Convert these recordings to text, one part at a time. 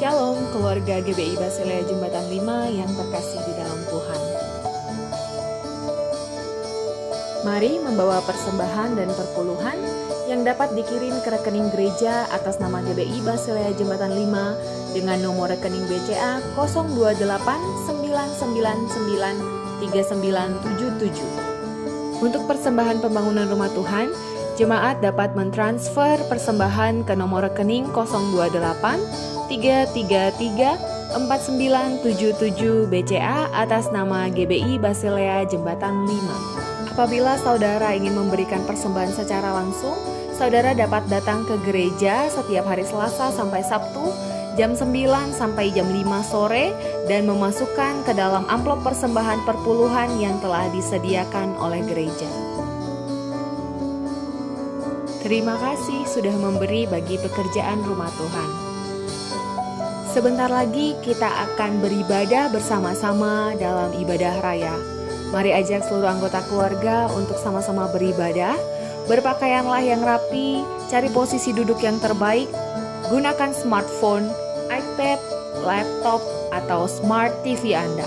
Shalom keluarga GBI Basilea Jembatan 5 yang terkasih di dalam Tuhan. Mari membawa persembahan dan perpuluhan yang dapat dikirim ke rekening gereja atas nama GBI Basilea Jembatan 5 dengan nomor rekening BCA 028993977. Untuk persembahan pembangunan rumah Tuhan, jemaat dapat mentransfer persembahan ke nomor rekening 028 333 4977 BCA atas nama GBI Basilea Jembatan 5. Apabila saudara ingin memberikan persembahan secara langsung, saudara dapat datang ke gereja setiap hari Selasa sampai Sabtu jam 9 sampai jam 5 sore dan memasukkan ke dalam amplop persembahan perpuluhan yang telah disediakan oleh gereja. Terima kasih sudah memberi bagi pekerjaan rumah Tuhan. Sebentar lagi kita akan beribadah bersama-sama dalam ibadah raya. Mari ajak seluruh anggota keluarga untuk sama-sama beribadah. Berpakaianlah yang rapi, cari posisi duduk yang terbaik, gunakan smartphone, iPad, laptop, atau smart TV Anda.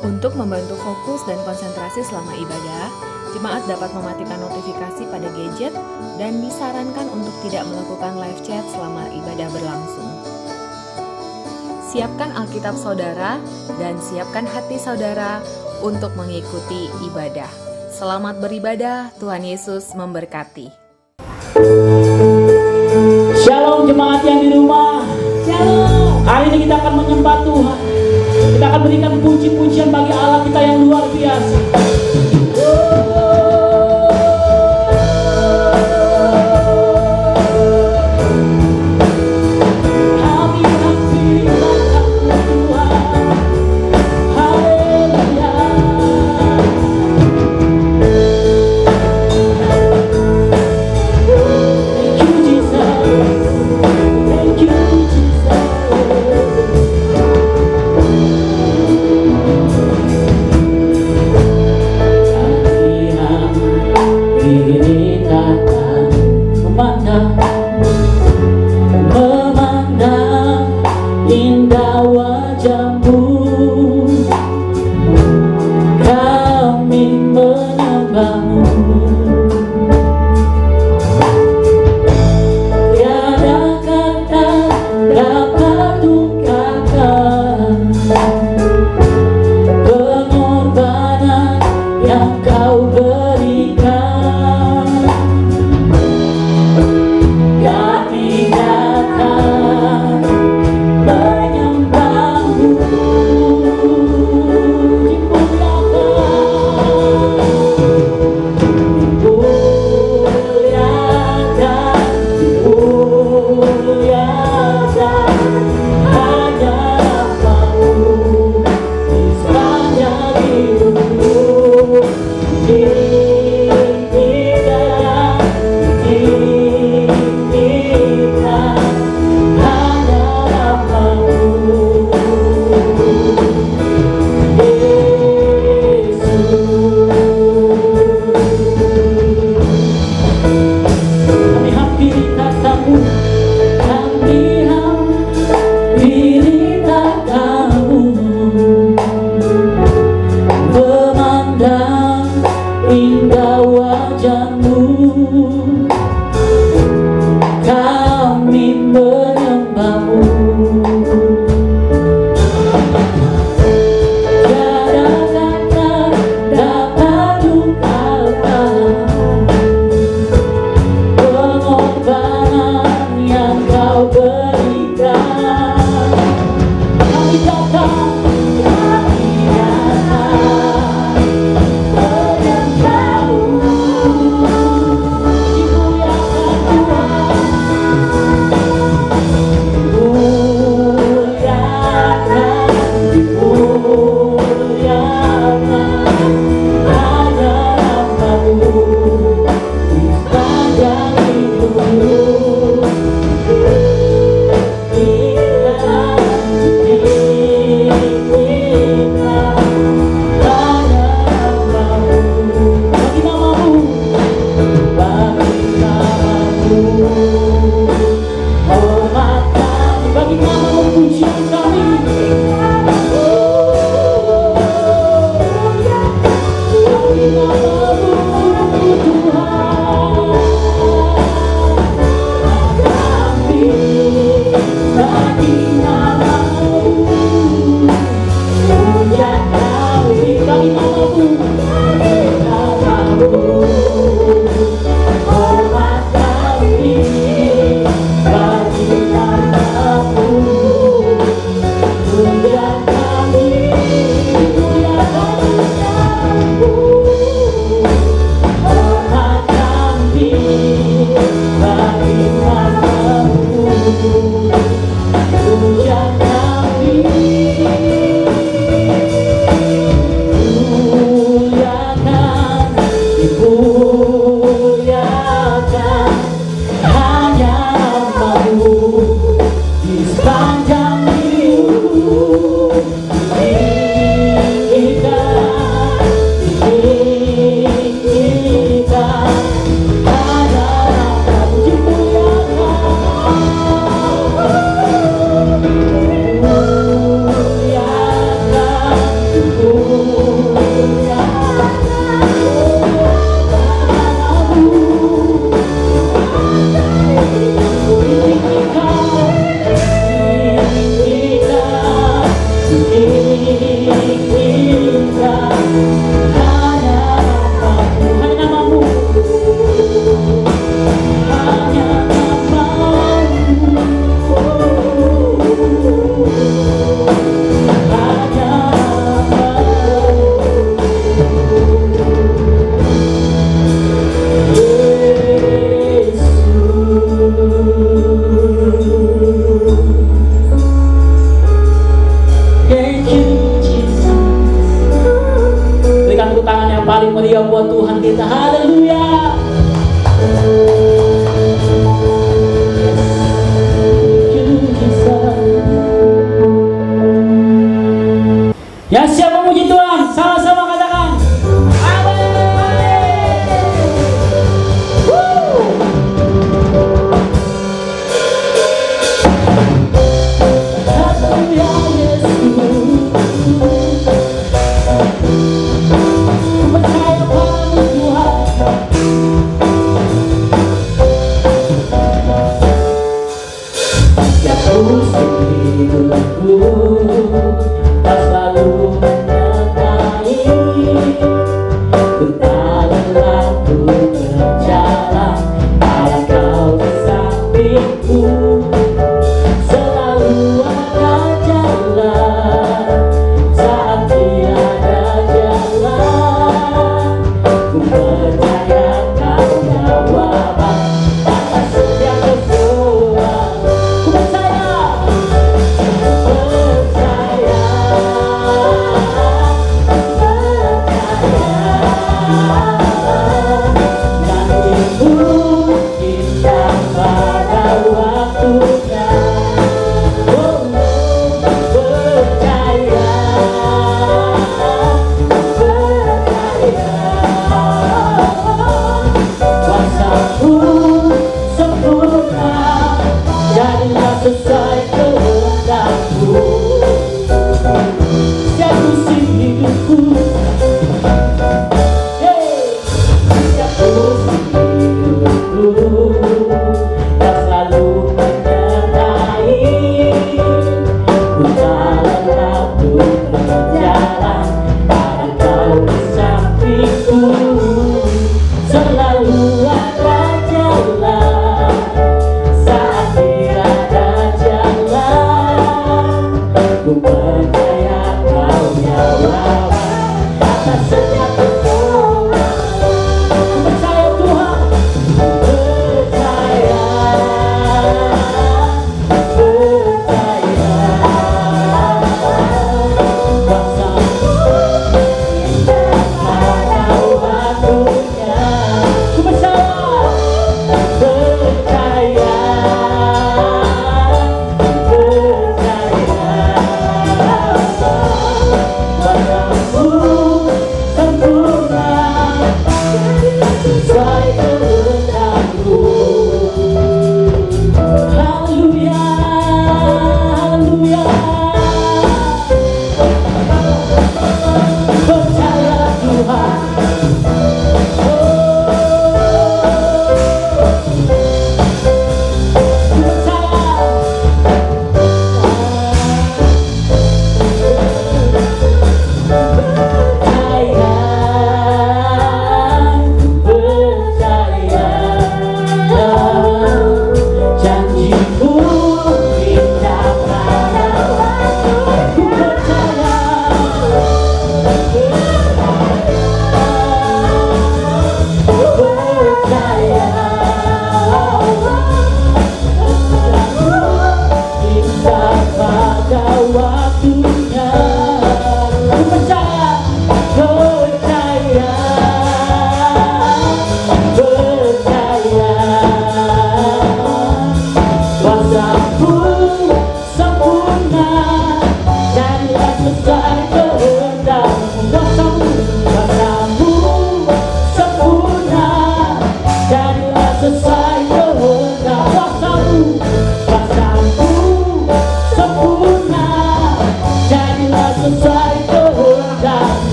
Untuk membantu fokus dan konsentrasi selama ibadah, jemaat dapat mematikan notifikasi pada gadget dan disarankan untuk tidak melakukan live chat selama ibadah berlangsung. Siapkan Alkitab saudara dan siapkan hati saudara untuk mengikuti ibadah. Selamat beribadah, Tuhan Yesus memberkati. Shalom jemaat yang di rumah. Shalom. Hari ini kita akan menyembah Tuhan. Kita akan berikan puji-pujian bagi Allah kita yang luar biasa. Yeah.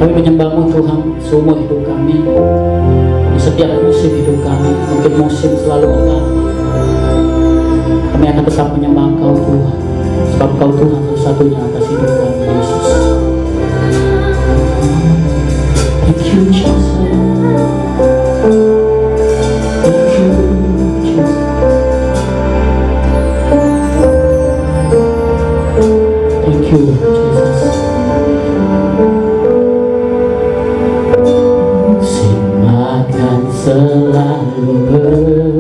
Kami menyembah-Mu Tuhan seumur hidup kami, di setiap musim hidup kami. Mungkin musim selalu berganti, kami akan tetap menyembah Engkau Tuhan, sebab Engkau Tuhan satu-satunya atas hidup kami, Yesus. Thank you, Jesus. Thank you, Jesus. Thank you, Jesus. Selalu berganti,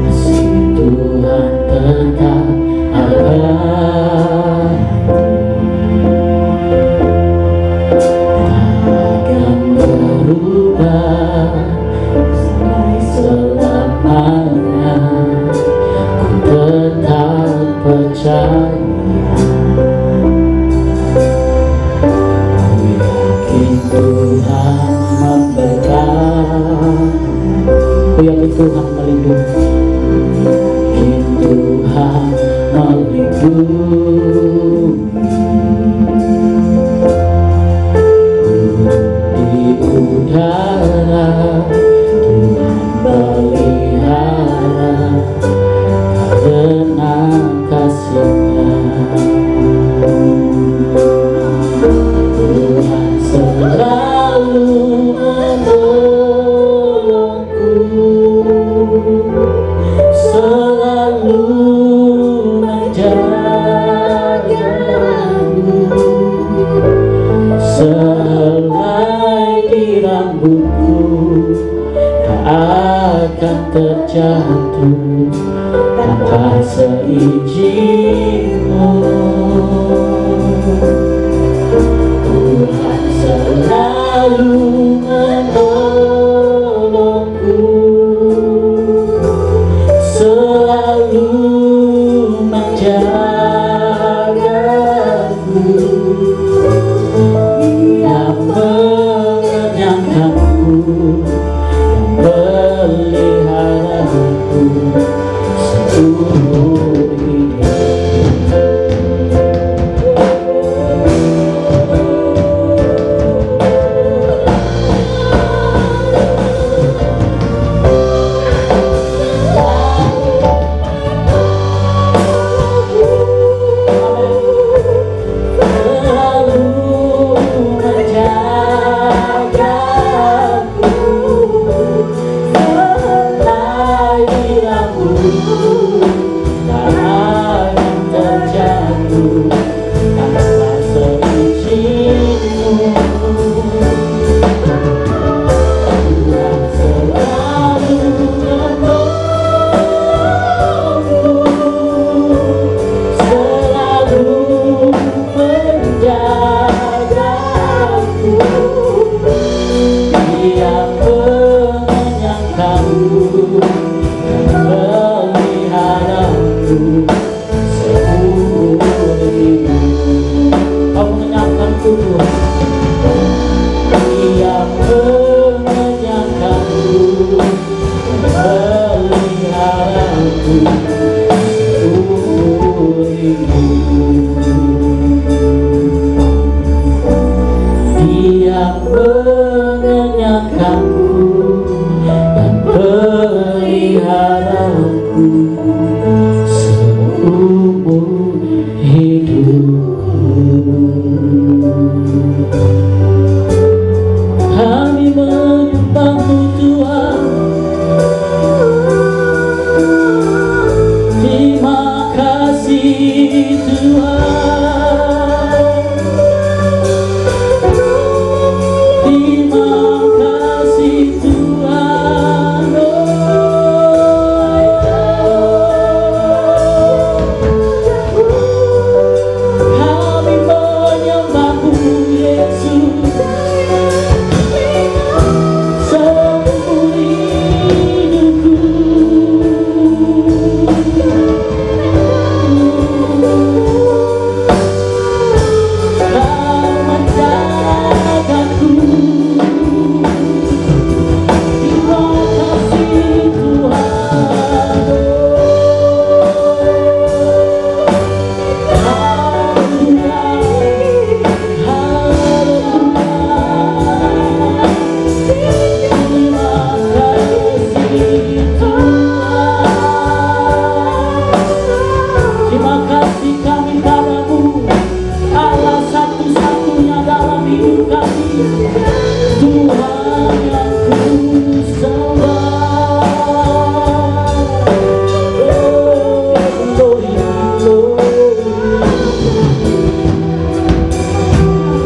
kasih Tuhan tetap abadi, takkan berubah sampai selamanya. Ku tetap percaya, Tuhan memberkati, ku yakin Tuhan melindungi, Tuhan melindungi. Di udara Tuhan pelihara, karena kasih-Nya. Tuhan selalu menolongku, selalu menjagaku, sehelai di rambutku tak akan terjatuh tanpa seizin-Mu. Tuhan selalu menolongku, selalu menjagaku, Dia mengenyangkanku dan meliharaku seumur hidup. seumur hidupku. satu-satunya dalam hidup kami, Tuhan yang ku sembah. Glory, glory.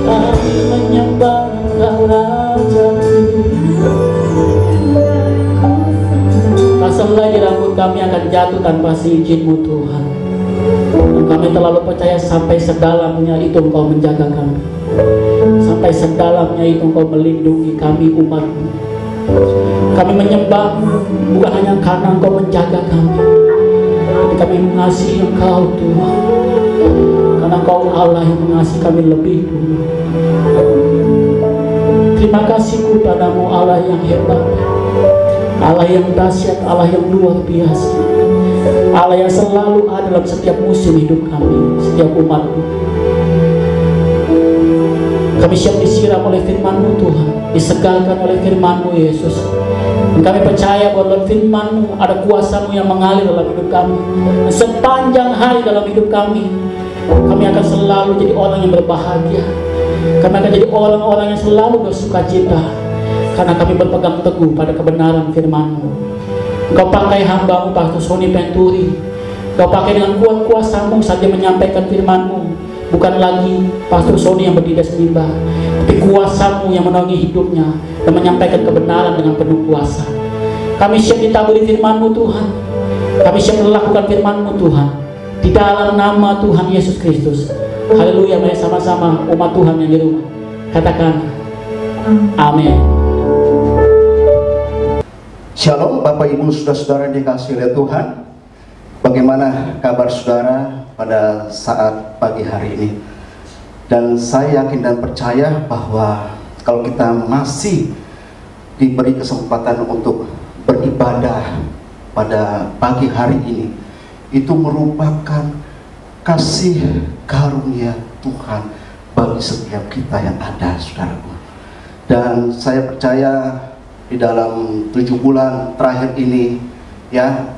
Kami menyembah Engkau Rajaku. Selai di rambut kami akan jatuh tanpa seizin-Mu Tuhan. Dan kami terlalu percaya sampai sedalamnya itu Engkau menjaga kami. Sampai sedalamnya itu Engkau melindungi kami umat-Mu. Kami menyembah-Mu bukan hanya karena Engkau menjaga kami, tapi kami mengasihi Engkau Tuhan, karena Engkau Allah yang mengasihi kami lebih dulu. Terima kasih kepadamu Allah yang hebat, Allah yang dahsyat, Allah yang luar biasa, Allah yang selalu ada dalam setiap musim hidup kami, setiap umat-Mu. Kami siap disiram oleh firman-Mu Tuhan, disegarkan oleh firman-Mu Yesus. Dan kami percaya bahwa firman-Mu ada kuasa-Mu yang mengalir dalam hidup kami. Dan sepanjang hari dalam hidup kami, kami akan selalu jadi orang yang berbahagia. Kami akan jadi orang-orang yang selalu bersukacita, karena kami berpegang teguh pada kebenaran firman-Mu. Engkau pakai hamba-Mu Pastor Sony Penturi, Engkau pakai dengan kuat kuasa-Mu saja menyampaikan firman-Mu. Bukan lagi Pastor Sony yang berdiri sembah, tapi kuasa-Mu yang menaungi hidupnya dan menyampaikan kebenaran dengan penuh kuasa. Kami siap ditaburi firman-Mu Tuhan. Kami siap melakukan firman-Mu Tuhan, di dalam nama Tuhan Yesus Kristus. Haleluya. Mari sama-sama umat Tuhan yang di rumah katakan amin. Shalom Bapak Ibu Saudara-saudara yang dikasihi oleh Tuhan. Bagaimana kabar saudara pada saat pagi hari ini? Dan saya yakin dan percaya bahwa kalau kita masih diberi kesempatan untuk beribadah pada pagi hari ini, itu merupakan kasih karunia Tuhan bagi setiap kita yang ada, saudaraku. Dan saya percaya di dalam 7 bulan terakhir ini, ya,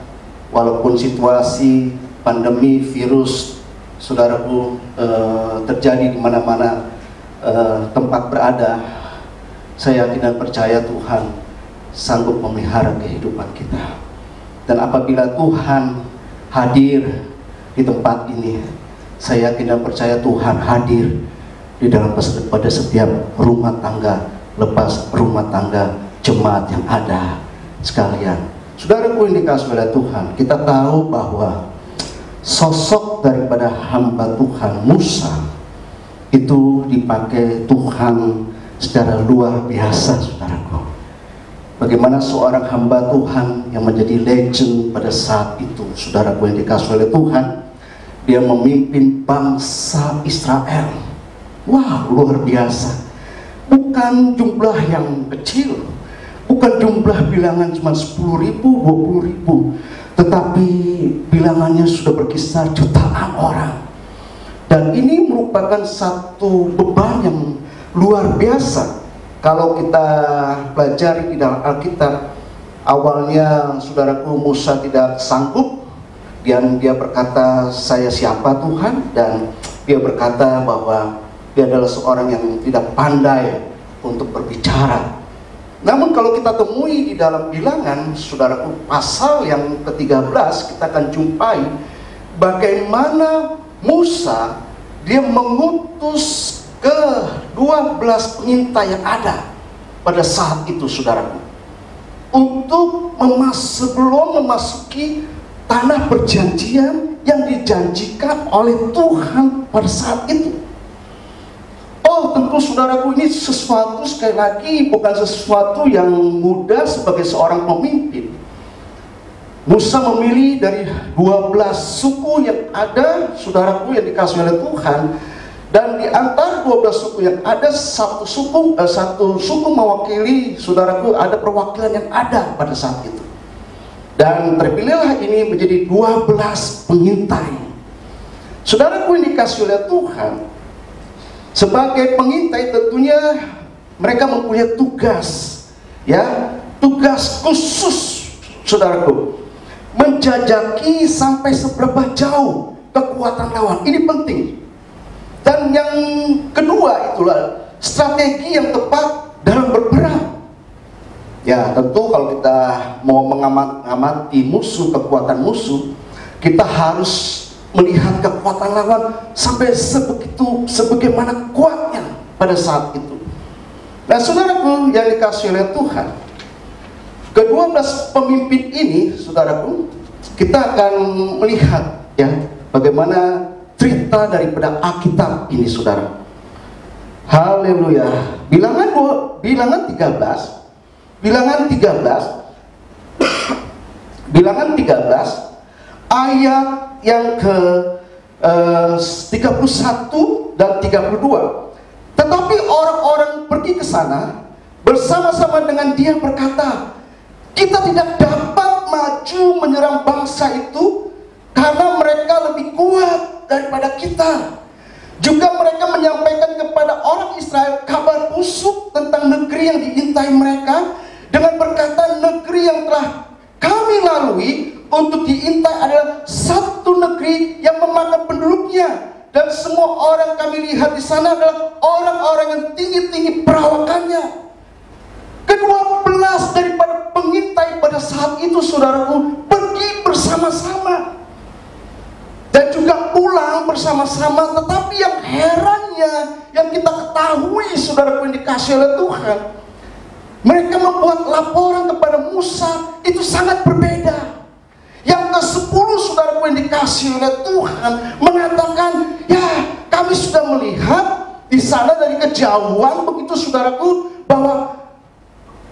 walaupun situasi pandemi virus, saudaraku, terjadi di mana-mana tempat berada, saya yakin dan percaya Tuhan sanggup memelihara kehidupan kita. Dan apabila Tuhan hadir di tempat ini, saya yakin dan percaya Tuhan hadir di dalam pada setiap rumah tangga, lepas rumah tangga jemaat yang ada sekalian. Saudaraku yang dikasihi oleh Tuhan, kita tahu bahwa sosok daripada hamba Tuhan Musa itu dipakai Tuhan secara luar biasa, saudaraku. Bagaimana seorang hamba Tuhan yang menjadi legend pada saat itu, saudaraku yang dikasihi oleh Tuhan, dia memimpin bangsa Israel. Wah, luar biasa. Bukan jumlah yang kecil, bukan jumlah bilangan cuma 10.000, 20.000, tetapi bilangannya sudah berkisar jutaan orang. Dan ini merupakan satu beban yang luar biasa. Kalau kita pelajari di dalam Alkitab, awalnya saudaraku Musa tidak sanggup, dan dia berkata, saya siapa Tuhan? Dan dia berkata bahwa dia adalah seorang yang tidak pandai untuk berbicara. Namun kalau kita temui di dalam Bilangan, saudaraku, pasal yang ke-13, kita akan jumpai bagaimana Musa dia mengutus ke 12 pengintai yang ada pada saat itu, saudaraku, untuk sebelum memasuki tanah perjanjian yang dijanjikan oleh Tuhan pada saat itu. Oh, tentu saudaraku, ini sesuatu, sekali lagi, bukan sesuatu yang mudah sebagai seorang pemimpin. Musa memilih dari 12 suku yang ada, saudaraku yang dikasihi oleh Tuhan. Dan di antara 12 suku yang ada, satu suku mewakili, saudaraku, ada perwakilan yang ada pada saat itu. Dan terpilihlah ini menjadi 12 pengintai. Saudaraku yang dikasihi oleh Tuhan, sebagai pengintai tentunya mereka mempunyai tugas, ya, tugas khusus, saudaraku, menjajaki sampai seberapa jauh kekuatan lawan. Ini penting. Dan yang pula strategi yang tepat dalam berperang. Ya tentu kalau kita mau mengamati musuh, kekuatan musuh, kita harus melihat kekuatan lawan sampai sebagaimana kuatnya pada saat itu. Nah saudaraku yang dikasihi oleh Tuhan, ke-12 pemimpin ini, saudaraku, kita akan melihat ya bagaimana cerita daripada Alkitab ini, saudara. Haleluya. Bilangan 13 ayat yang ke 31 dan 32. Tetapi orang-orang pergi ke sana bersama-sama dengan dia berkata, kita tidak dapat maju menyerang bangsa itu karena mereka lebih kuat daripada kita. Juga mereka menyampaikan kepada orang Israel kabar busuk tentang negeri yang diintai mereka dengan berkata, negeri yang telah kami lalui untuk diintai adalah satu negeri yang memakan penduduknya, dan semua orang kami lihat di sana adalah orang-orang yang tinggi-tinggi perawakannya. Ke-12 daripada pengintai pada saat itu, saudaraku, pergi bersama-sama dan juga pulang bersama-sama. Tetapi yang herannya, yang kita ketahui, saudaraku yang dikasihi oleh Tuhan, mereka membuat laporan kepada Musa itu sangat berbeda. Yang ke-10, saudaraku yang dikasihi oleh Tuhan, mengatakan, ya kami sudah melihat di sana dari kejauhan begitu, saudaraku, bahwa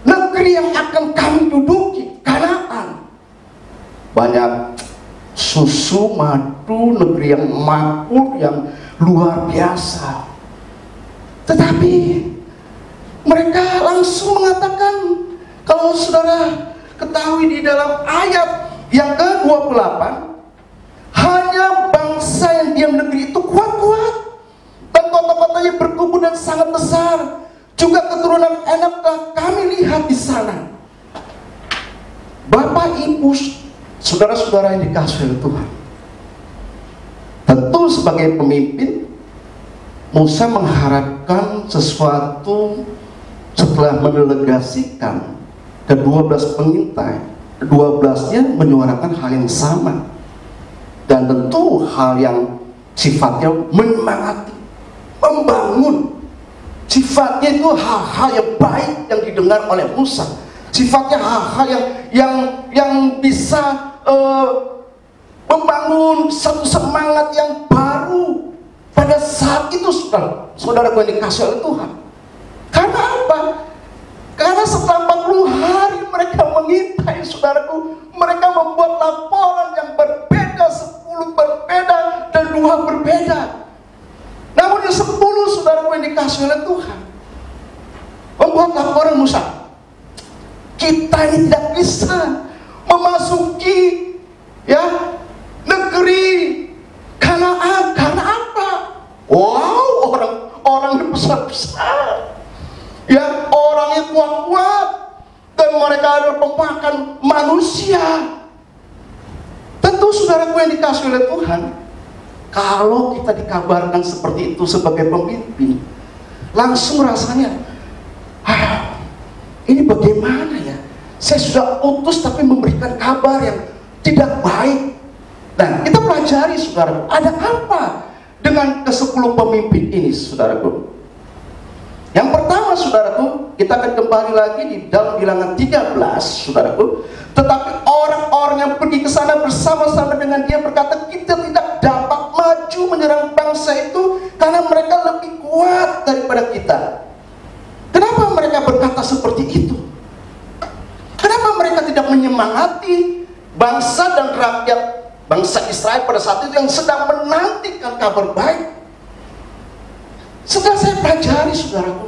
negeri yang akan kami duduki, Kanaan, banyak susu, madu, negeri yang makmur, yang luar biasa. Tetapi mereka langsung mengatakan, kalau saudara ketahui di dalam ayat yang ke-28, hanya bangsa yang diam negeri itu kuat-kuat, dan kota-kotanya berkubu dan sangat besar. Juga keturunan Enak telah kami lihat di sana. Bapak Ibu, saudara-saudara yang dikasihi oleh Tuhan, tentu sebagai pemimpin, Musa mengharapkan sesuatu setelah mendelegasikan ke-12 pengintai. Ke-12-nya menyuarakan hal yang sama, dan tentu hal yang sifatnya menyemangati, membangun. Sifatnya itu hal-hal yang baik yang didengar oleh Musa. Sifatnya hal-hal yang bisa membangun satu semangat yang baru pada saat itu, saudara yang dikasihi oleh Tuhan. Karena apa? Karena setelah 40 hari mereka mengintai, saudaraku, mereka membuat laporan yang berbeda, 10 berbeda dan 2 berbeda. Namun yang 10, saudaraku yang dikasihi oleh Tuhan, membuat laporan Musa, kita ini tidak bisa memasuki ya negeri Kanaan. Karena apa? Wow, orang yang besar-besar, ya, orang yang kuat-kuat, dan mereka adalah pemakan manusia. Tentu saudaraku yang dikasihi oleh Tuhan, kalau kita dikabarkan seperti itu sebagai pemimpin, langsung rasanya, ini bagaimana ya? Saya sudah utus tapi memberikan kabar yang tidak baik. Dan kita pelajari, saudara, ada apa dengan ke-10 pemimpin ini, saudaraku? Yang pertama, saudaraku, kita akan kembali lagi di dalam bilangan 13, saudaraku. Tetapi orang-orang yang pergi ke sana bersama-sama dengan dia berkata, kita tidak dapat maju menyerang bangsa itu karena mereka lebih kuat daripada kita. Kenapa mereka berkata seperti itu? Kenapa mereka tidak menyemangati bangsa dan rakyat bangsa Israel pada saat itu yang sedang menantikan kabar baik? Setelah saya pelajari, saudaraku,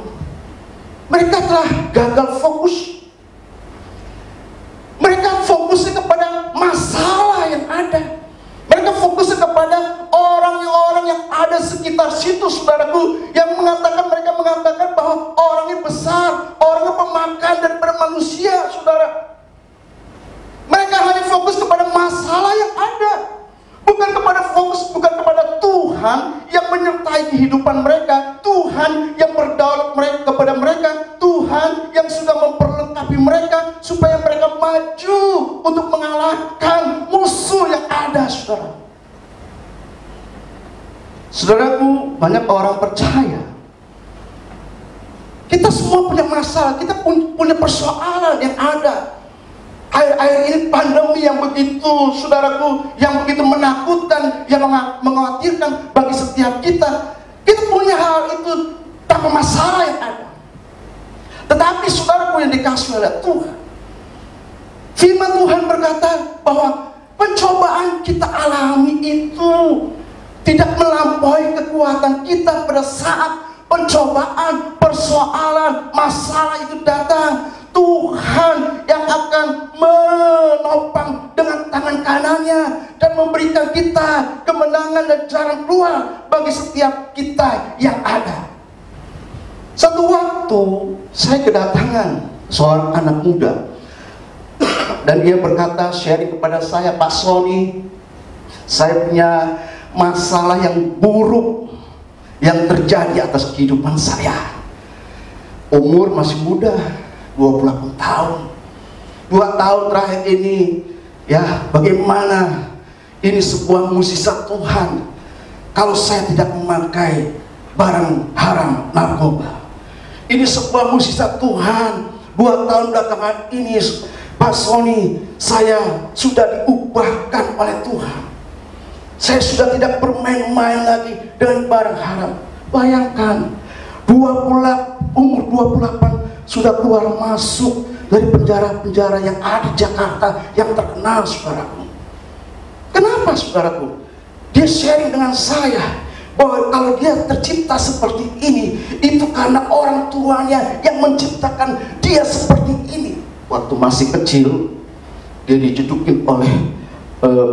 mereka telah gagal fokus. Mereka fokusnya kepada masalah yang ada. Mereka fokusnya kepada orang-orang yang ada sekitar situ, saudaraku, yang mereka mengatakan bahwa orangnya besar, orangnya pemakan daripada manusia, saudara. Mereka hanya fokus kepada masalah yang ada, bukan kepada Tuhan yang menyertai kehidupan mereka, Tuhan Tuhan yang berdaulat kepada mereka, Tuhan yang sudah memperlengkapi mereka supaya mereka maju untuk mengalahkan musuh yang ada, saudara. Saudaraku, banyak orang percaya kita semua punya masalah, kita punya persoalan yang ada. Akhir-akhir ini pandemi yang begitu, saudaraku, yang begitu menakutkan, yang mengkhawatirkan bagi setiap kita. Kita punya hal itu tanpa masalah yang ada. Tetapi saudaraku yang dikasih oleh Tuhan, firman Tuhan berkata bahwa pencobaan kita alami itu tidak melampaui kekuatan kita pada saat pencobaan, persoalan, masalah itu datang. Tuhan yang akan menopang dengan tangan kanannya dan memberikan kita kemenangan dan jalan keluar bagi setiap kita yang ada. Satu waktu saya kedatangan seorang anak muda dan dia berkata, sharing kepada saya, Pak Sony, saya punya masalah yang buruk yang terjadi atas kehidupan saya. Umur masih muda, 28 tahun. 2 tahun terakhir ini, ya bagaimana ini sebuah mukjizat Tuhan kalau saya tidak memakai barang haram, narkoba. Ini sebuah mukjizat Tuhan. 2 tahun belakangan ini, Pak Sony, saya sudah diubahkan oleh Tuhan. Saya sudah tidak bermain-main lagi dengan barang haram. Bayangkan, umur 28 sudah keluar masuk dari penjara-penjara yang ada di Jakarta yang terkenal, saudaraku. Kenapa, saudaraku? Dia sharing dengan saya bahwa kalau dia tercipta seperti ini, itu karena orang tuanya yang menciptakan dia seperti ini. Waktu masih kecil, dia dicedukin oleh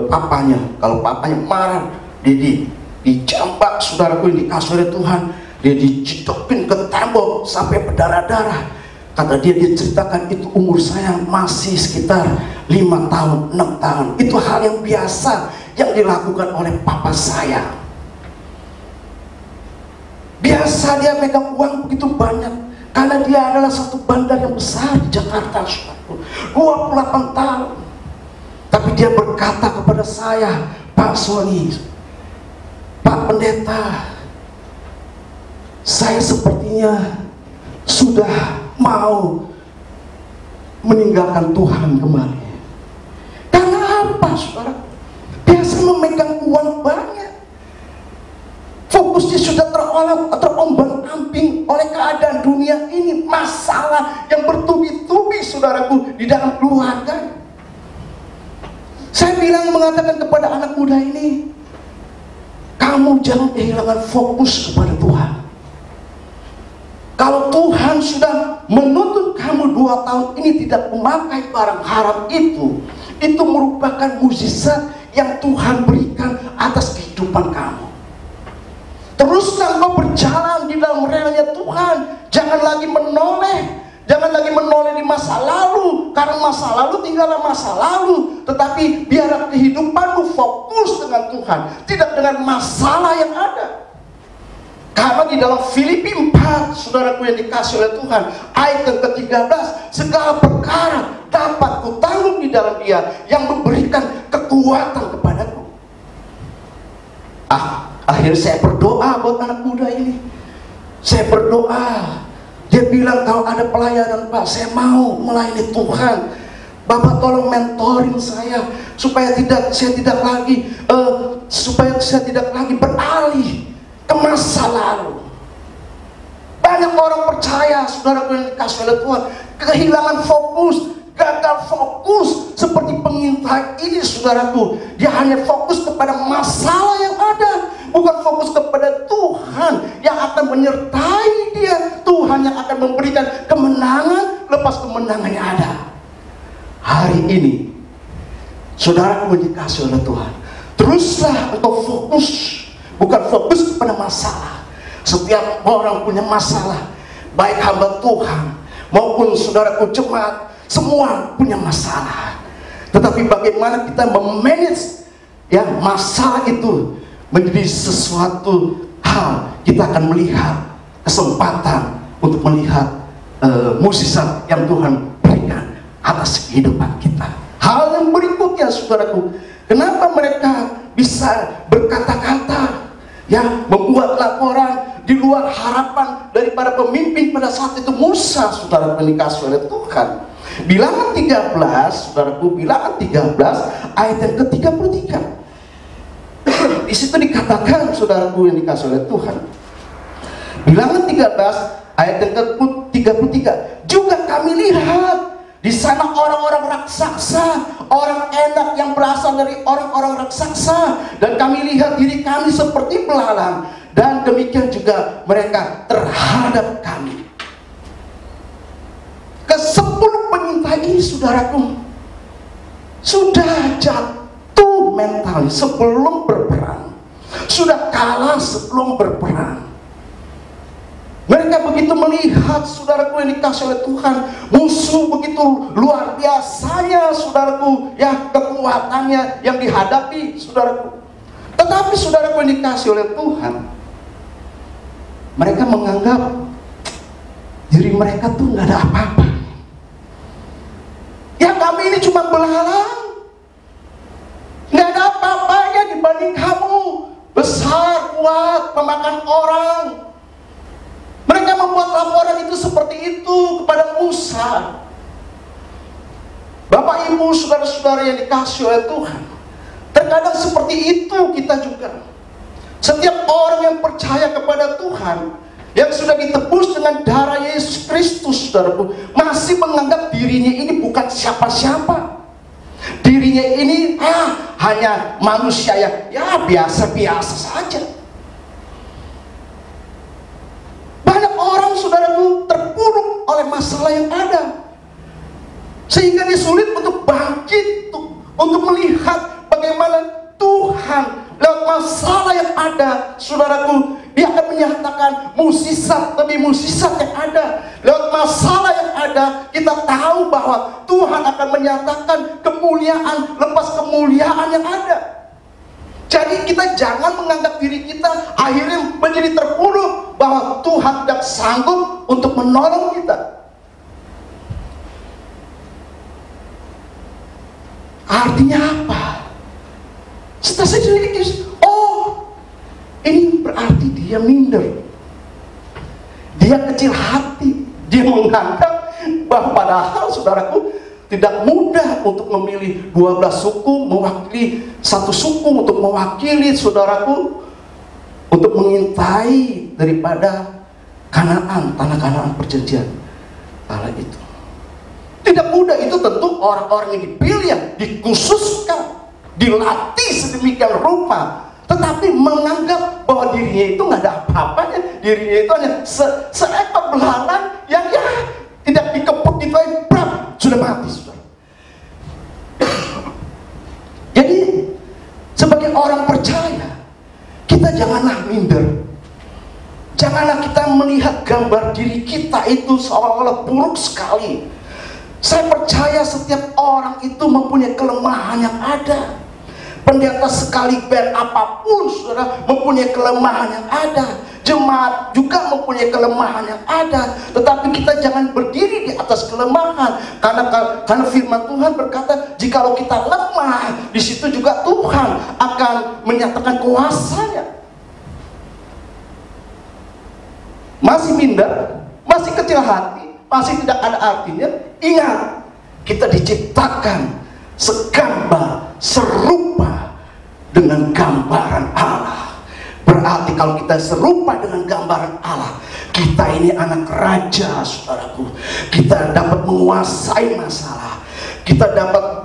papanya. Kalau papanya marah, dia dijambak, saudaraku, yang dikasih oleh Tuhan. Dia dicedokin ke tembok sampai berdarah-darah. Kata dia ceritakan, itu umur saya masih sekitar 5 tahun, 6 tahun. Itu hal yang biasa yang dilakukan oleh papa saya. Biasa dia megang uang begitu banyak karena dia adalah satu bandar yang besar di Jakarta, 28 tahun. Tapi dia berkata kepada saya, Pak Sony, Pak Pendeta, saya sepertinya sudah mau meninggalkan Tuhan kembali. Karena apa, saudara? Biasa memegang uang banyak, fokusnya sudah terombang-ambing oleh keadaan dunia ini, masalah yang bertubi-tubi, saudaraku, di dalam keluarga. Saya mengatakan kepada anak muda ini, kamu jangan kehilangan fokus kepada Tuhan. Kalau Tuhan sudah menuntut kamu 2 tahun ini tidak memakai barang haram itu merupakan mukjizat yang Tuhan berikan atas kehidupan kamu. Teruslah kau berjalan di dalam relnya Tuhan. Jangan lagi menoleh di masa lalu, karena masa lalu tinggallah masa lalu. Tetapi biarlah kehidupanmu fokus dengan Tuhan, tidak dengan masalah yang ada. Karena di dalam Filipi 4, saudaraku yang dikasih oleh Tuhan, ayat yang ke-13, segala perkara dapat kutanggung di dalam Dia yang memberikan kekuatan kepadaku. Akhirnya saya berdoa buat anak muda ini. Saya berdoa. Dia bilang, kalau ada pelayanan, Pak, saya mau melayani Tuhan. Bapak tolong mentoring saya supaya saya tidak lagi beralih ke masa lalu. Banyak orang percaya, saudaraku yang dikasih oleh Tuhan, kehilangan fokus, gagal fokus seperti pengintai ini, saudaraku. Dia hanya fokus kepada masalah yang ada, bukan fokus kepada Tuhan yang akan menyertai dia, Tuhan yang akan memberikan kemenangan lepas kemenangan yang ada. Hari ini, saudaraku yang dikasih oleh Tuhan, teruslah engkau fokus, bukan fokus kepada masalah. Setiap orang punya masalah, baik hamba Tuhan maupun saudaraku jemaat, semua punya masalah. Tetapi bagaimana kita memanage masalah itu menjadi sesuatu hal, kita akan melihat kesempatan untuk melihat mukjizat yang Tuhan berikan atas kehidupan kita. Hal yang berikutnya, saudaraku, kenapa mereka bisa berkata-kata, ya, membuat laporan di luar harapan daripada pemimpin pada saat itu? Musa, saudara, dikasih oleh Tuhan. Bilangan 13, saudaraku, Bilangan 13 ayat yang ke-33. Di situ dikatakan, saudaraku yang dikasih oleh Tuhan. Bilangan 13 ayat yang ke-33. Juga kami lihat di sana orang-orang raksasa, orang enak yang berasal dari orang-orang raksasa, dan kami lihat diri kami seperti belalang, dan demikian juga mereka terhadap kami. Ke-10 penyintai ini, saudaraku, sudah jatuh mentalnya sebelum berperang, sudah kalah sebelum berperang. Mereka begitu melihat, saudaraku yang dikasih oleh Tuhan, musuh begitu luar biasanya, saudaraku, ya, kekuatannya yang dihadapi, saudaraku. Tetapi saudaraku yang dikasih oleh Tuhan, mereka menganggap diri mereka tuh nggak ada apa-apa. Ya, kami ini cuma belalang, nggak ada apa-apanya dibanding kamu, besar, kuat, memakan orang. Mereka membuat laporan itu seperti itu kepada Musa. Bapak, Ibu, saudara-saudara yang dikasih oleh Tuhan, terkadang seperti itu kita juga. Setiap orang yang percaya kepada Tuhan, yang sudah ditebus dengan darah Yesus Kristus, saudaraku, masih menganggap dirinya ini bukan siapa-siapa. Dirinya ini hanya manusia yang ya biasa-biasa saja. Banyak orang, saudaraku, terpuruk oleh masalah yang ada, sehingga dia sulit untuk bangkit, untuk melihat bagaimana Tuhan lewat masalah yang ada, saudaraku, dia akan menyatakan mukjizat demi mukjizat yang ada. Lewat masalah yang ada, kita tahu bahwa Tuhan akan menyatakan kemuliaan lepas kemuliaan yang ada. Jadi kita jangan menganggap diri kita akhirnya menjadi terpuruk, bahwa Tuhan tidak sanggup untuk menolong kita. Artinya apa? Setelah saya sedikit, ini berarti dia minder, dia kecil hati, dia menganggap bahwa padahal, saudaraku, tidak mudah untuk memilih 12 suku mewakili satu suku, untuk mewakili, saudaraku, untuk mengintai daripada Kanaan, tanah Kanaan perjanjian kala itu. Tidak mudah, itu tentu orang-orang yang dipilih, yang dikhususkan, dilatih sedemikian rupa, tetapi menganggap bahwa dirinya itu nggak ada apa-apanya, dirinya itu hanya seekor belalang yang ya tidak dikepuk gitu aja, sudah mati, saudara. Jadi sebagai orang percaya, kita janganlah minder, janganlah kita melihat gambar diri kita itu seolah-olah buruk sekali. Saya percaya setiap orang itu mempunyai kelemahan yang ada. Pendeta sekali band apapun, saudara, mempunyai kelemahan yang ada. Jemaat juga mempunyai kelemahan yang ada. Tetapi kita jangan berdiri di atas kelemahan, karena firman Tuhan berkata, jikalau kita lemah, di situ juga Tuhan akan menyatakan kuasanya. Masih minder, masih kecil hati, masih tidak ada artinya. Ingat, kita diciptakan segambar, serupa dengan gambaran Allah. Berarti kalau kita serupa dengan gambaran Allah, kita ini anak raja, saudaraku. Kita dapat menguasai masalah, kita dapat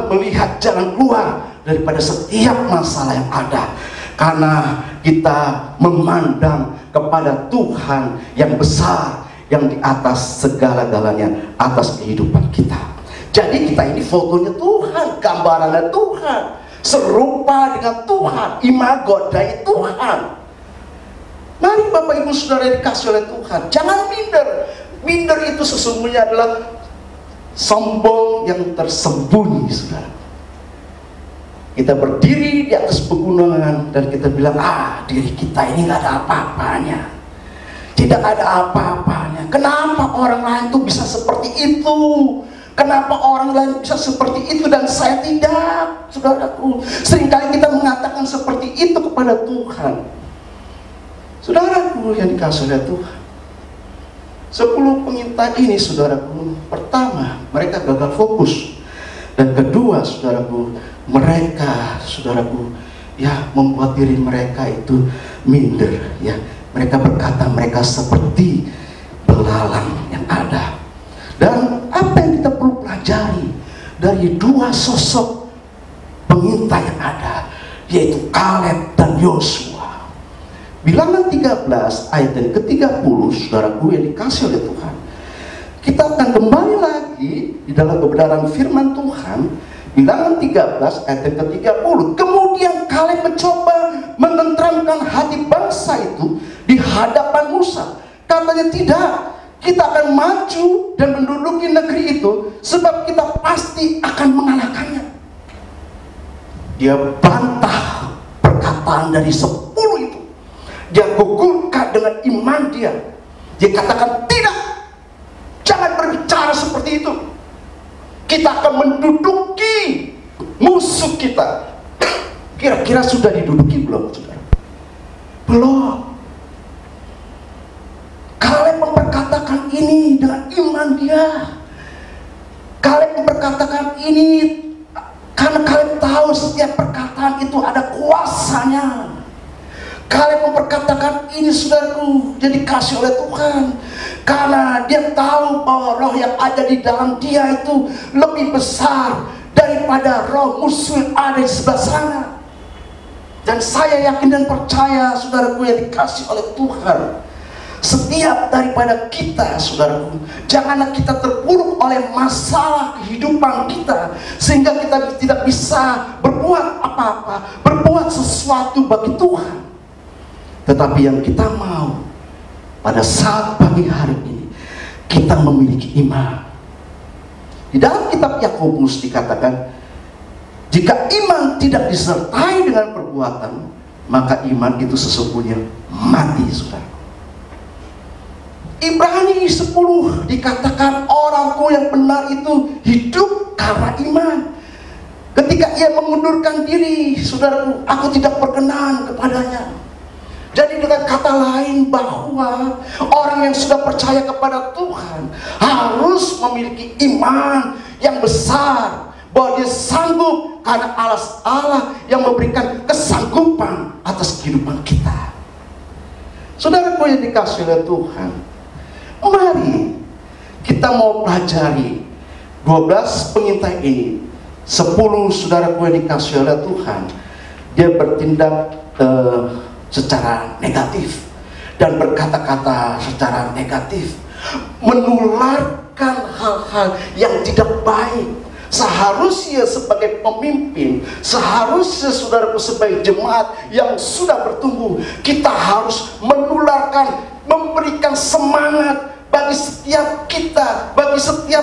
melihat jalan keluar daripada setiap masalah yang ada, karena kita memandang kepada Tuhan yang besar, yang di atas segala-galanya, atas kehidupan kita. Jadi kita ini fotonya Tuhan, gambarannya Tuhan, serupa dengan Tuhan, imago dari Tuhan. Mari Bapak Ibu Saudara dikasih oleh Tuhan, jangan minder. Minder itu sesungguhnya adalah sombong yang tersembunyi, saudara. Kita berdiri di atas pegunungan dan kita bilang, diri kita ini nggak ada apa-apanya. Tidak ada apa-apanya. Kenapa orang lain tuh bisa seperti itu? Kenapa orang lain bisa seperti itu dan saya tidak? Saudaraku, seringkali kita mengatakan seperti itu kepada Tuhan. Saudaraku yang dikasihi oleh Tuhan, 10 pengintai ini, saudaraku, pertama, mereka gagal fokus. Dan kedua, saudaraku, mereka, saudaraku, ya, membuat diri mereka itu minder, ya. Mereka berkata mereka seperti belalang yang ada. Dan apa yang kita perlu pelajari dari dua sosok pengintai yang ada, yaitu Kaleb dan Yosua. Bilangan 13 ayat yang ke-30, saudaraku yang dikasih oleh Tuhan. Kita akan kembali lagi di dalam kebenaran firman Tuhan. Bilangan 13 ayat yang ke-30. Kemudian Kaleb mencoba menenteramkan hati bangsa itu di hadapan Musa. Katanya, tidak, kita akan maju dan menduduki negeri itu, sebab kita pasti akan mengalahkannya. Dia bantah perkataan dari 10 itu. Dia gugurkan dengan iman dia. Dia katakan, tidak, jangan berbicara seperti itu. Kita akan menduduki musuh kita. Kira-kira sudah diduduki belum, saudara? Belum. Kaleb memperkatakan ini dengan iman dia. Kaleb memperkatakan ini karena Kaleb tahu setiap perkataan itu ada kuasanya. Kaleb memperkatakan ini, saudaraku, jadi dikasih oleh Tuhan, karena dia tahu bahwa roh yang ada di dalam dia itu lebih besar daripada roh musuh yang ada di sebelah sana. Dan saya yakin dan percaya, saudaraku yang dikasih oleh Tuhan, setiap daripada kita, saudaraku, janganlah kita terpuruk oleh masalah kehidupan kita sehingga kita tidak bisa berbuat apa-apa, berbuat sesuatu bagi Tuhan. Tetapi yang kita mau pada saat pagi hari ini, kita memiliki iman. Di dalam kitab Yakobus dikatakan, jika iman tidak disertai dengan perbuatan, maka iman itu sesungguhnya mati, saudara. Ibrani 10 dikatakan orangku yang benar itu hidup karena iman. Ketika ia mengundurkan diri, saudaraku, aku tidak berkenan kepadanya. Jadi dengan kata lain, bahwa orang yang sudah percaya kepada Tuhan harus memiliki iman yang besar, bahwa dia sanggup karena Allah yang memberikan kesanggupan atas kehidupan kita. Saudaraku yang dikasihi oleh Tuhan, mari kita mau pelajari 12 pengintai ini. 10 saudaraku yang dikasihi oleh Tuhan, dia bertindak secara negatif dan berkata-kata secara negatif, menularkan hal-hal yang tidak baik. Seharusnya sebagai pemimpin, seharusnya saudaraku sebagai jemaat yang sudah bertumbuh, kita harus menularkan, memberikan semangat bagi setiap kita, bagi setiap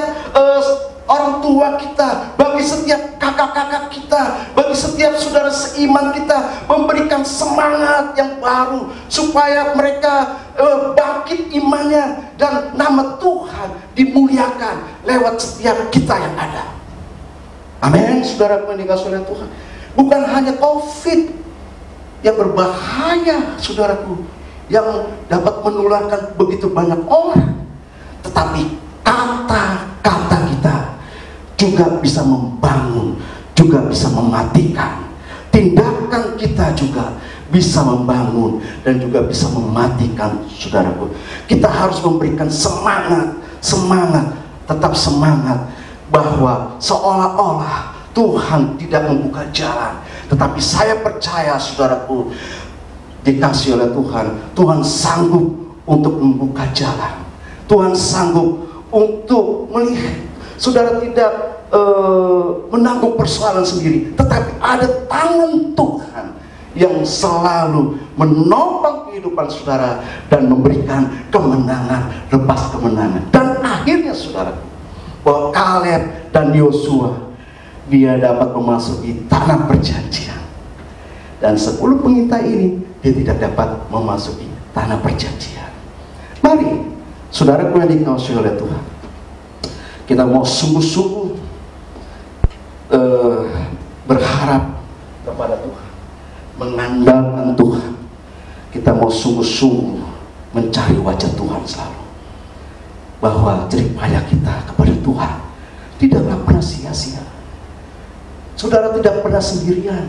orang tua kita, bagi setiap kakak-kakak kita, bagi setiap saudara seiman kita, memberikan semangat yang baru supaya mereka bangkit imannya dan nama Tuhan dimuliakan lewat setiap kita yang ada. Amin, saudara yang dikasihi oleh Tuhan. Bukan hanya COVID yang berbahaya, saudaraku, yang dapat menularkan begitu banyak orang, tetapi kata-kata kita juga bisa membangun, juga bisa mematikan. Tindakan kita juga bisa membangun dan juga bisa mematikan, saudaraku. Kita harus memberikan semangat, tetap semangat, bahwa seolah-olah Tuhan tidak membuka jalan. Tetapi saya percaya, saudaraku, dikasih oleh Tuhan, Tuhan sanggup untuk membuka jalan. Tuhan sanggup untuk melihat saudara tidak menanggung persoalan sendiri, tetapi ada tangan Tuhan yang selalu menopang kehidupan saudara dan memberikan kemenangan lepas kemenangan. Dan akhirnya, saudara, bahwa Kaleb dan Yosua, dia dapat memasuki tanah perjanjian. Dan 10 pengintai ini, dia tidak dapat memasuki tanah perjanjian. Mari, saudaraku yang dikasihi oleh Tuhan, kita mau sungguh-sungguh berharap kepada Tuhan, mengandalkan Tuhan. Kita mau sungguh-sungguh mencari wajah Tuhan selalu, bahwa jerih payah kita kepada Tuhan tidaklah pernah sia-sia. Saudara tidak pernah sendirian,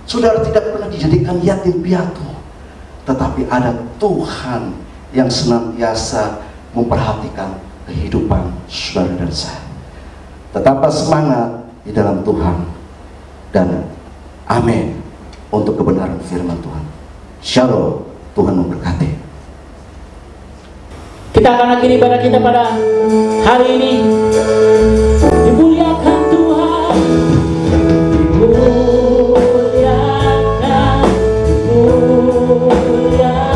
saudara tidak pernah dijadikan yatim piatu, tetapi ada Tuhan yang senantiasa memperhatikan kehidupan saudara dan saya. Tetaplah semangat di dalam Tuhan, dan amin untuk kebenaran firman Tuhan. Shalom, Tuhan memberkati. Kita akan akhiri ibadah kita pada hari ini. Dimuliakan Tuhan, dimuliakan, dimuliakan,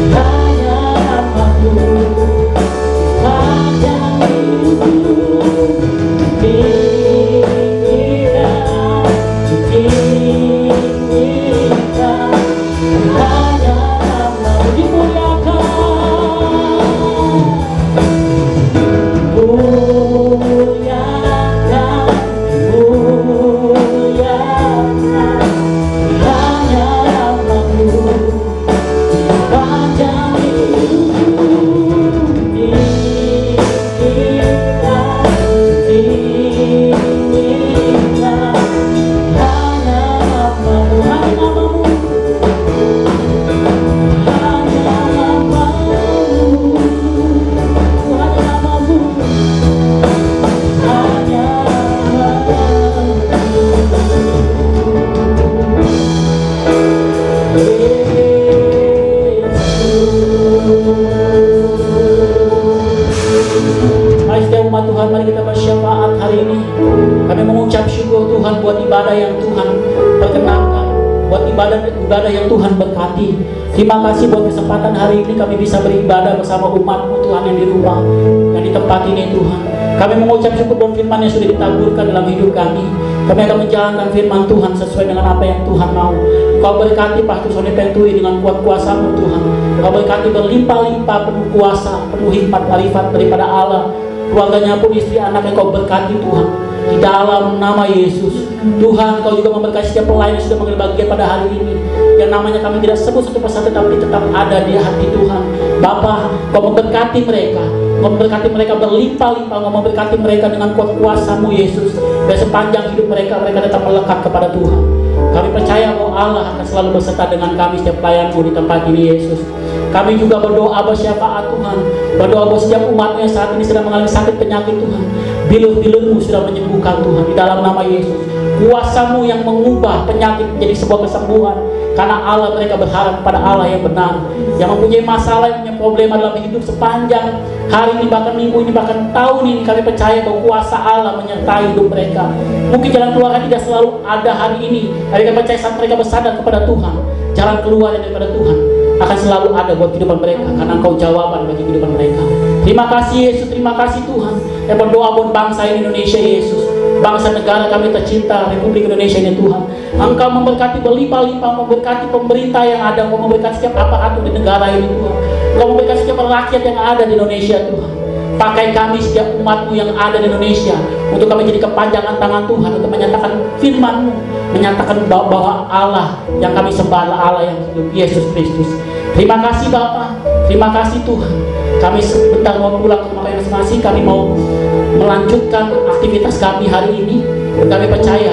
hanya nama-Mu sepanjang hidup. Ibadah yang Tuhan berkati. Terima kasih buat kesempatan hari ini kami bisa beribadah bersama umat-Mu Tuhan yang di rumah, yang di tempat ini Tuhan. Kami mengucap syukur buat firman yang sudah ditaburkan dalam hidup kami. Kami akan menjalankan firman Tuhan sesuai dengan apa yang Tuhan mau. Kau berkati Pastor Sony Pentui dengan kuat kuasa-Mu Tuhan. Kau berkati berlimpah-limpah, penuh kuasa, penuh hikmat marifat daripada Allah. Keluarganya pun, istri anak yang Kau berkati Tuhan, di dalam nama Yesus. Tuhan, Kau juga memberkati setiap pelayan yang sudah mengambil bagian pada hari ini, yang namanya kami tidak sebut satu persatu, tapi tetap ada di hati Tuhan. Bapa, Kau memberkati mereka, Kau memberkati mereka berlimpah-limpah, Kau memberkati mereka dengan kuat kuasa-Mu Yesus. Dan sepanjang hidup mereka tetap melekat kepada Tuhan. Kami percaya bahwa Allah akan selalu berserta dengan kami setiap pelayan-Mu di tempat ini Yesus. Kami juga berdoa bersyafaat Tuhan, berdoa buat setiap umat-Mu yang saat ini sedang mengalami sakit penyakit Tuhan. Bilur-bilur-Mu sudah menyembuhkan Tuhan, di dalam nama Yesus. Kuasa-Mu yang mengubah penyakit menjadi sebuah kesembuhan, karena Allah, mereka berharap pada Allah yang benar, yang mempunyai masalah, yang punya problema dalam hidup sepanjang hari ini, bahkan minggu ini, bahkan tahun ini. Kami percaya bahwa kuasa Allah menyertai hidup mereka. Mungkin jalan keluar tidak selalu ada hari ini, tapi kami percaya saat mereka bersandar kepada Tuhan, jalan keluar daripada Tuhan akan selalu ada buat kehidupan mereka, karena Engkau jawaban bagi kehidupan mereka. Terima kasih Yesus, terima kasih Tuhan. Saya berdoa buat bangsa Indonesia Yesus, bangsa negara kami tercinta, Republik Indonesia ini Tuhan. Engkau memberkati berlimpah-limpah, memberkati pemerintah yang ada, Engkau memberkati setiap aparatur di negara ini Tuhan. Engkau memberkati setiap rakyat yang ada di Indonesia Tuhan. Pakai kami setiap umat-Mu yang ada di Indonesia, untuk kami jadi kepanjangan tangan Tuhan, untuk menyatakan firman-Mu, menyatakan bahwa Allah yang kami sembah adalah Allah yang hidup, Yesus Kristus. Terima kasih Bapa, terima kasih Tuhan. Kami sebentar mau pulang ke rumah masing-masing. Kami mau melanjutkan aktivitas kami hari ini, dan kami percaya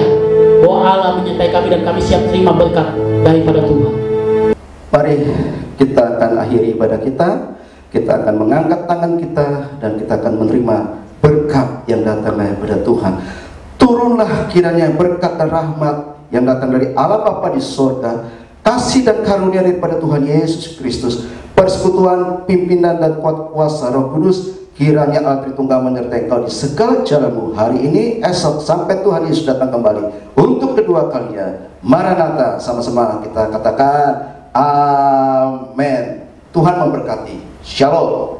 bahwa Allah menyertai kami, dan kami siap terima berkat daripada Tuhan. Mari kita akan akhiri ibadah kita. Kita akan mengangkat tangan kita, dan kita akan menerima berkat yang datang daripada Tuhan. Turunlah kiranya berkat dan rahmat yang datang dari Allah Bapa di sorga, kasih dan karunia daripada Tuhan Yesus Kristus, persekutuan, pimpinan dan kuat kuasa Roh Kudus, kiranya Allah Tritunggal menyertai kau di segala jalanmu hari ini, esok, sampai Tuhan Yesus datang kembali untuk kedua kalinya. Maranatha, sama-sama kita katakan amin. Tuhan memberkati. Shalom.